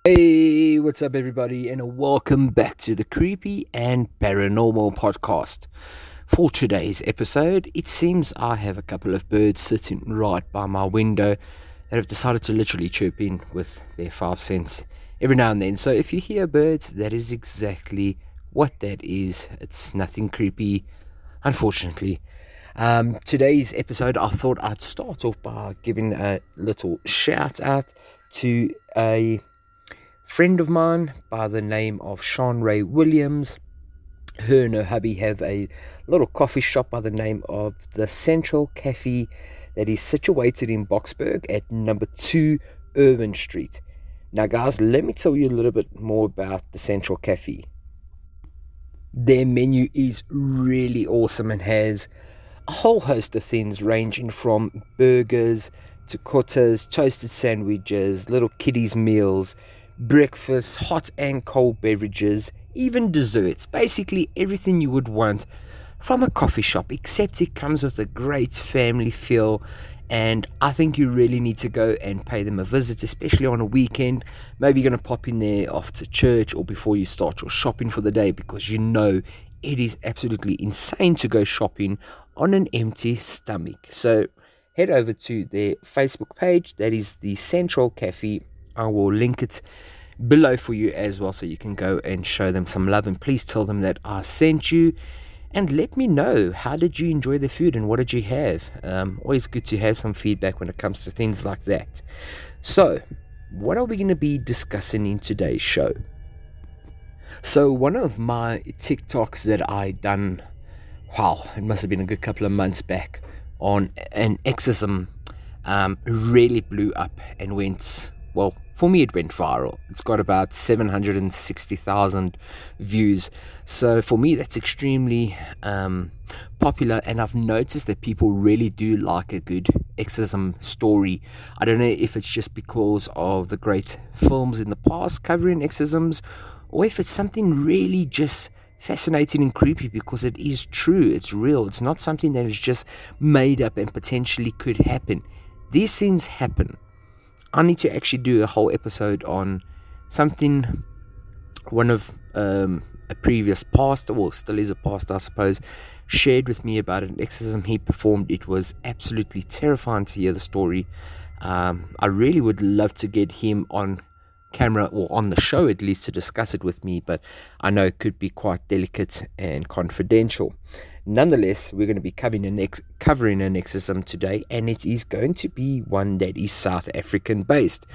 Hey, what's up, everybody, and welcome back to the Creepy and Paranormal Podcast. For today's episode, it seems I have a couple of birds sitting right by my window that have decided to literally chirp in with their 5 cents every now and then. So if you hear birds, that is exactly what that is. It's nothing creepy, unfortunately. Today's episode, I thought I'd start off by giving a little shout out to a friend of mine by the name of Sean Ray Williams. Her and her hubby have a little coffee shop by the name of the Central Caffe that is situated in Boksburg at number 2 Irvin Street. Now guys, let me tell you a little bit more about the Central Caffe. Their menu is really awesome and has a whole host of things ranging from burgers to kottas, toasted sandwiches, little kiddies meals, breakfast, hot and cold beverages, even desserts. Basically everything you would want from a coffee shop, except it comes with a great family feel. And I think you really need to go and pay them a visit, especially on a weekend. Maybe you're going to pop in there after church or before you start your shopping for the day, because you know it is absolutely insane to go shopping on an empty stomach. So head over to their Facebook page, that is the Central Caffe. I will link it below for you as well, so you can go and show them some love, and please tell them that I sent you, and let me know, how did you enjoy the food and what did you have? Always good to have some feedback when it comes to things like that. So what are we going to be discussing in today's show? So one of my TikToks that I done, it must have been a good couple of months back, on an exorcism, really blew up and went, for me it went viral. It's got about 760,000 views. So for me that's extremely popular, and I've noticed that people really do like a good exorcism story. I don't know if it's just because of the great films in the past covering exorcisms, or if it's something really just fascinating and creepy, because it is true, it's real. It's not something that is just made up and potentially could happen. These things happen. I need to actually do a whole episode on something one of a previous pastor, still is a pastor I suppose, shared with me about an exorcism he performed. It was absolutely terrifying to hear the story. I really would love to get him on camera, or on the show at least, to discuss it with me, but I know it could be quite delicate and confidential. Nonetheless, we're going to be covering an exorcism today, and it is going to be one that is South African based,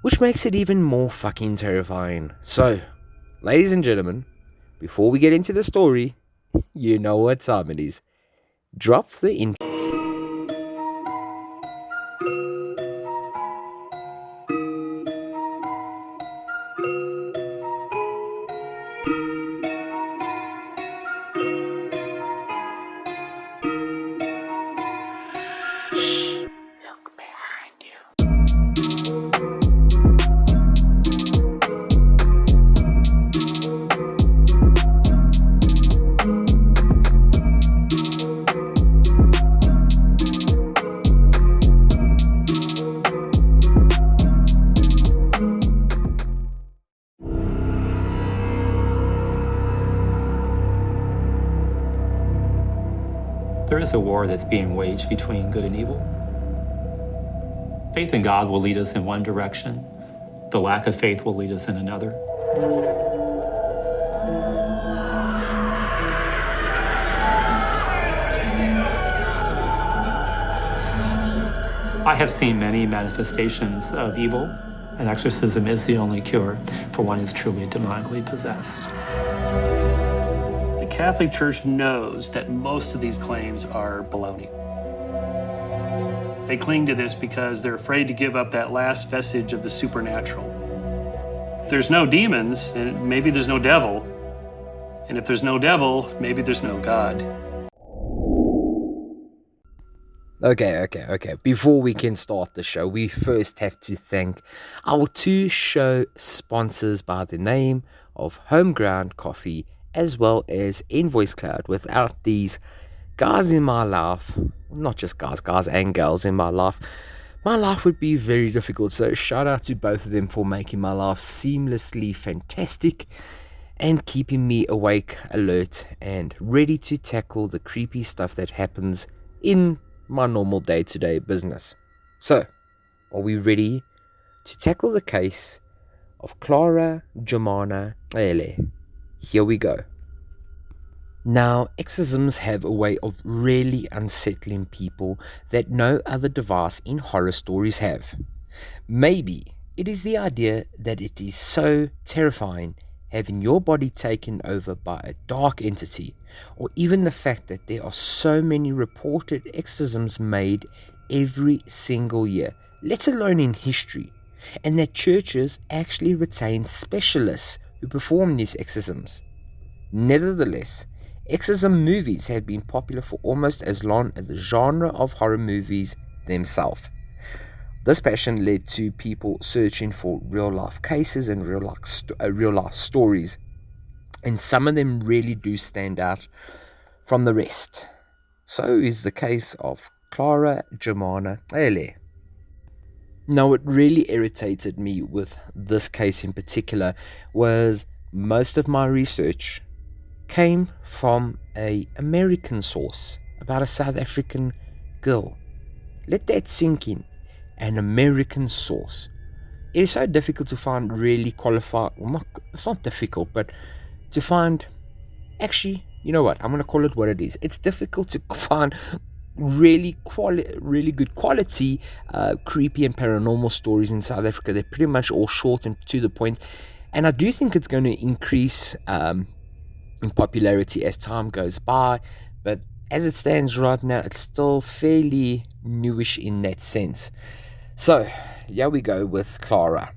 which makes it even more fucking terrifying. So, ladies and gentlemen, before we get into the story, you know what time it is. Drop the intro. There is a war that's being waged between good and evil. Faith in God will lead us in one direction. The lack of faith will lead us in another. I have seen many manifestations of evil, and exorcism is the only cure for one who's truly demonically possessed. The Catholic Church knows that most of these claims are baloney. They cling to this because they're afraid to give up that last vestige of the supernatural. If there's no demons, then maybe there's no devil. And if there's no devil, maybe there's no God. Okay. Before we can start the show, we first have to thank our two show sponsors by the name of Homeground Coffee as well as Invoice Cloud. Without these guys in my life, not just guys and girls in my life, my life would be very difficult. So shout out to both of them for making my life seamlessly fantastic and keeping me awake, alert, and ready to tackle the creepy stuff that happens in my normal day-to-day business. So, are we ready to tackle the case of Clara Germana Cele? Here we go. Now, exorcisms have a way of really unsettling people that no other device in horror stories have. Maybe it is the idea that it is so terrifying having your body taken over by a dark entity, or even the fact that there are so many reported exorcisms made every single year, let alone in history, and that churches actually retain specialists who perform these exorcisms. Nevertheless, exorcism movies have been popular for almost as long as the genre of horror movies themselves. This passion led to people searching for real-life cases and real-life stories, and some of them really do stand out from the rest. So is the case of Clara Germana Cele. Now, what really irritated me with this case in particular was most of my research came from an American source about a South African girl. Let that sink in. An American source. It is so difficult to find really qualified, it's not difficult, but to find, actually, you know what, I'm going to call it what it is. It's difficult to find really good quality creepy and paranormal stories in South Africa. They're pretty much all short and to the point, and I do think it's going to increase in popularity as time goes by, but as it stands right now, it's still fairly newish in that sense. So, here we go with Clara.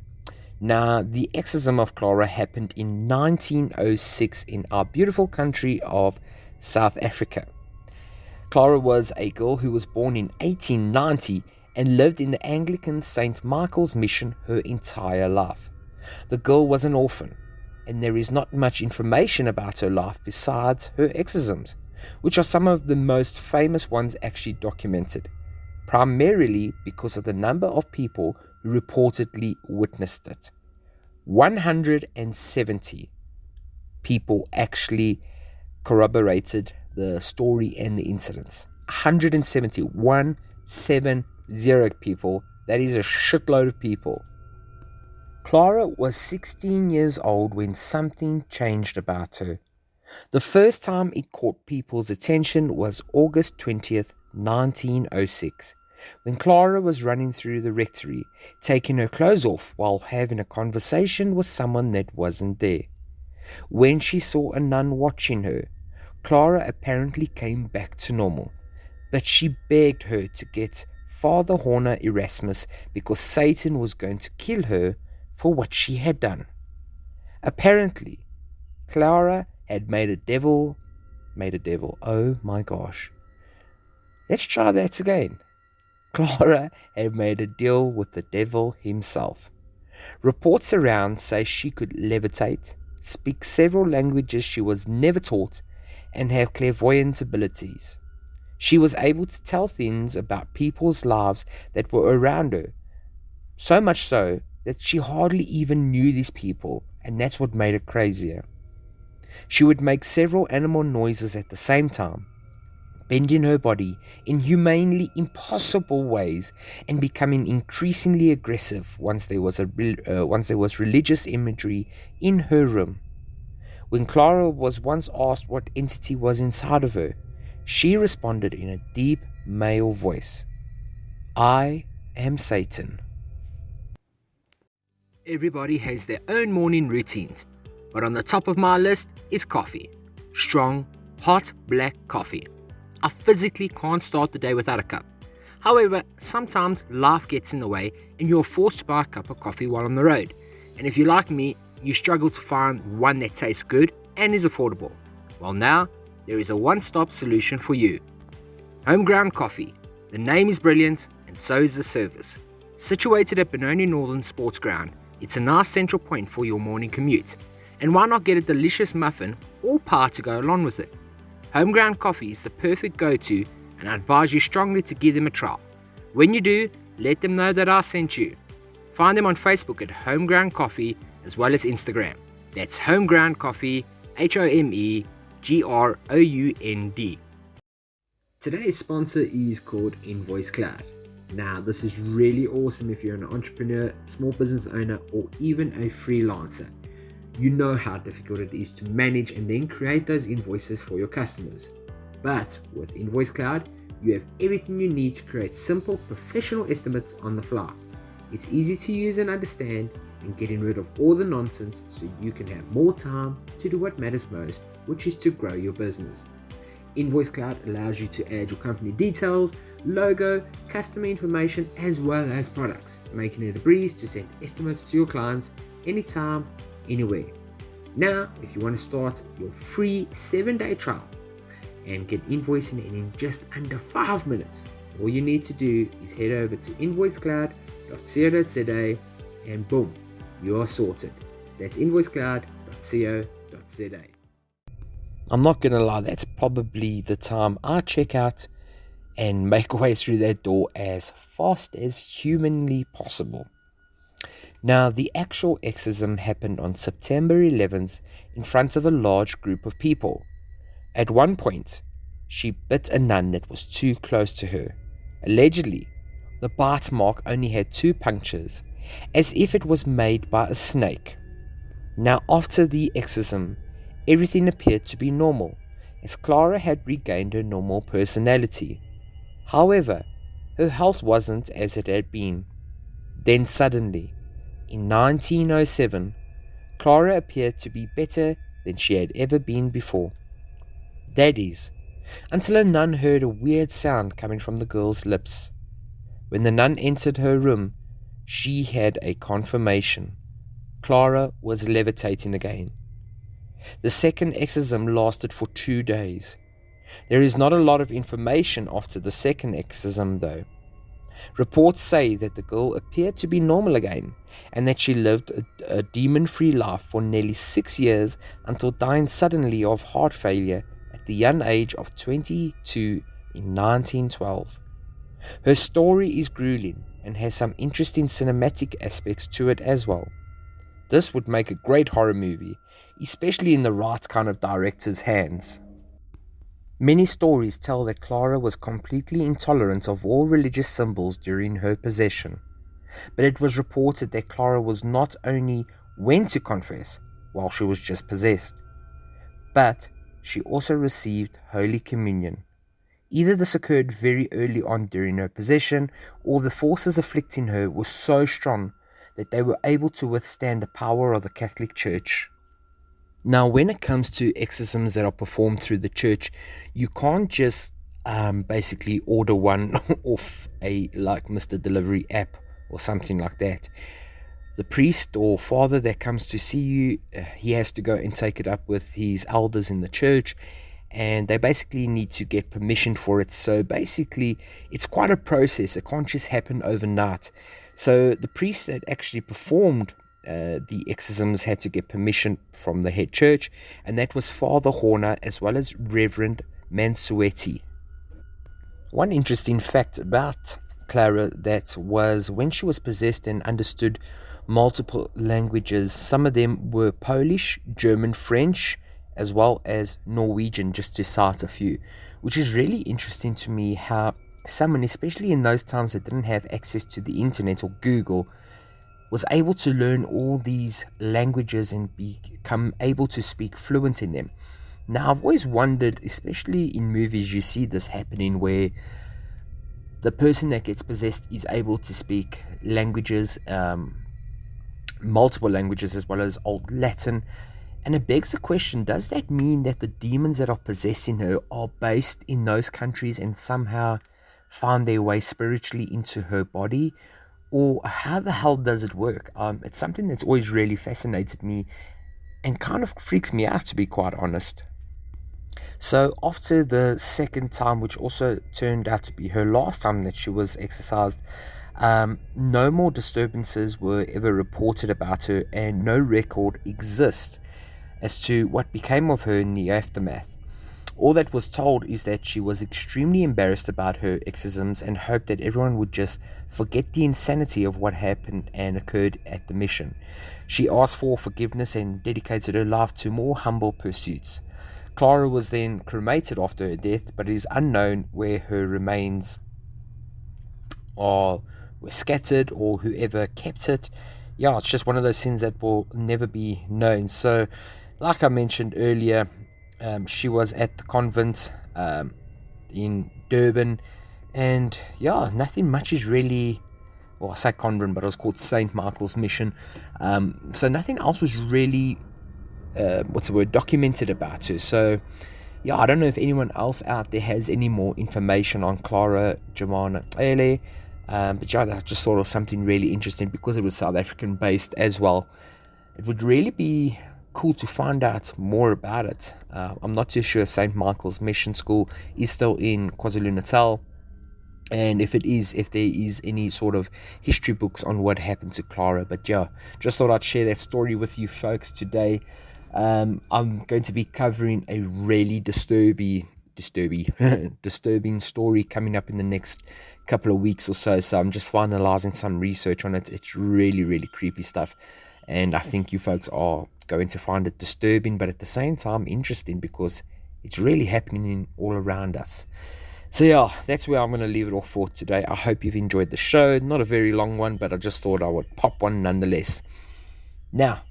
Now, the exorcism of Clara happened in 1906 in our beautiful country of South Africa. Clara was a girl who was born in 1890 and lived in the Anglican St. Michael's Mission her entire life. The girl was an orphan, and there is not much information about her life besides her exorcisms, which are some of the most famous ones actually documented, primarily because of the number of people who reportedly witnessed it. 170 people actually corroborated the story and the incidents. 170 people. That is a shitload of people. Clara was 16 years old when something changed about her. The first time it caught people's attention was August 20th, 1906, when Clara was running through the rectory, taking her clothes off while having a conversation with someone that wasn't there. When she saw a nun watching her, Clara apparently came back to normal, but she begged her to get Father Horner Erasmus because Satan was going to kill her for what she had done. Apparently, Clara had made a devil, oh my gosh. Let's try that again. Clara had made a deal with the devil himself. Reports around say she could levitate, speak several languages she was never taught, and have clairvoyant abilities. She was able to tell things about people's lives that were around her, so much so that she hardly even knew these people, and that's what made her crazier. She would make several animal noises at the same time, bending her body in humanly impossible ways and becoming increasingly aggressive once there was religious imagery in her room. When Clara was once asked what entity was inside of her, she responded in a deep male voice, "I am Satan." Everybody has their own morning routines, but on the top of my list is coffee. Strong, hot black coffee. I physically can't start the day without a cup. However, sometimes life gets in the way and you're forced to buy a cup of coffee while on the road. And if you're like me, you struggle to find one that tastes good and is affordable. Well, now there is a one-stop solution for you. Homeground Coffee. The name is brilliant and so is the service. Situated at Benoni Northern Sports Ground, it's a nice central point for your morning commute. And why not get a delicious muffin or pie to go along with it? Homeground Coffee is the perfect go-to, and I advise you strongly to give them a try. When you do, let them know that I sent you. Find them on Facebook at Homeground Coffee as well as Instagram. That's Homeground Coffee, HOMEGROUND. Today's sponsor is called Invoice Cloud. Now, this is really awesome if you're an entrepreneur, small business owner, or even a freelancer. You know how difficult it is to manage and then create those invoices for your customers. But with Invoice Cloud, you have everything you need to create simple, professional estimates on the fly. It's easy to use and understand, and getting rid of all the nonsense so you can have more time to do what matters most, which is to grow your business. Invoice Cloud allows you to add your company details, logo, customer information, as well as products, making it a breeze to send estimates to your clients anytime, anywhere. Now, if you want to start your free 7-day trial and get invoicing in just under 5 minutes, all you need to do is head over to invoicecloud.co.za and boom, you are sorted. That's invoicecloud.co.za. I'm not going to lie, that's probably the time I check out and make way through that door as fast as humanly possible. Now, the actual exorcism happened on September 11th in front of a large group of people. At one point, she bit a nun that was too close to her. Allegedly, the bite mark only had 2 punctures, as if it was made by a snake. Now, after the exorcism, everything appeared to be normal, as Clara had regained her normal personality. However, her health wasn't as it had been. Then suddenly, in 1907, Clara appeared to be better than she had ever been before. That is, until a nun heard a weird sound coming from the girl's lips. When the nun entered her room, she had a confirmation. Clara was levitating again. The second exorcism lasted for 2 days. There is not a lot of information after the second exorcism though. Reports say that the girl appeared to be normal again and that she lived a demon-free life for nearly 6 years until dying suddenly of heart failure at the young age of 22 in 1912. Her story is grueling and has some interesting cinematic aspects to it as well. This would make a great horror movie, especially in the right kind of director's hands. Many stories tell that Clara was completely intolerant of all religious symbols during her possession, but it was reported that Clara was not only went to confess while she was just possessed, but she also received Holy Communion. Either this occurred very early on during her possession, or the forces afflicting her were so strong that they were able to withstand the power of the Catholic Church. Now, when it comes to exorcisms that are performed through the church, you can't just basically order one off a like Mr. Delivery app or something like that. The priest or father that comes to see you, he has to go and take it up with his elders in the church, and they basically need to get permission for it. So basically, it's quite a process. It can't just happen overnight. So the priest that actually performed the exorcisms had to get permission from the head church, and that was Father Horner as well as Reverend Mansuetti. One interesting fact about Clara that was when she was possessed and understood multiple languages. Some of them were Polish, German, French, as well as Norwegian, just to cite a few, which is really interesting to me how someone, especially in those times that didn't have access to the internet or Google, was able to learn all these languages and become able to speak fluent in them. Now, I've always wondered, especially in movies, you see this happening where the person that gets possessed is able to speak languages, multiple languages, as well as Old Latin. And it begs the question, does that mean that the demons that are possessing her are based in those countries and somehow find their way spiritually into her body? Or how the hell does it work? It's something that's always really fascinated me and kind of freaks me out, to be quite honest. So after the second time, which also turned out to be her last time that she was exorcised, no more disturbances were ever reported about her, and no record exists as to what became of her in the aftermath. All that was told is that she was extremely embarrassed about her exorcisms and hoped that everyone would just forget the insanity of what happened and occurred at the mission. She asked for forgiveness and dedicated her life to more humble pursuits. Clara was then cremated after her death, but it is unknown where her remains were scattered or whoever kept it. Yeah, it's just one of those things that will never be known. So, like I mentioned earlier, she was at the convent in Durban, and yeah, nothing much is really, well, I say convent, but it was called St. Michael's Mission. So nothing else was really, documented about her. So yeah, I don't know if anyone else out there has any more information on Clara Germana Cele. But yeah, that just thought of something really interesting because it was South African based as well. It would really be cool to find out more about it. I'm not too sure if St. Michael's Mission School is still in KwaZulu-Natal, and if there is any sort of history books on what happened to Clara. But yeah, just thought I'd share that story with you folks today. I'm going to be covering a really disturbing story coming up in the next couple of weeks or so. So I'm just finalizing some research on it. It's really, really creepy stuff, and I think you folks are going to find it disturbing, but at the same time interesting because it's really happening all around us. So yeah, that's where I'm going to leave it off for today. I hope you've enjoyed the show. Not a very long one, but I just thought I would pop one nonetheless. Now,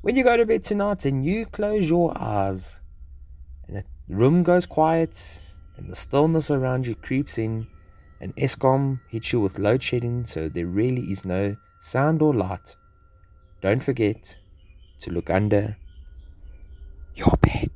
when you go to bed tonight and you close your eyes and the room goes quiet and the stillness around you creeps in and Eskom hits you with load shedding so there really is no sound or light, don't forget to look under your bed.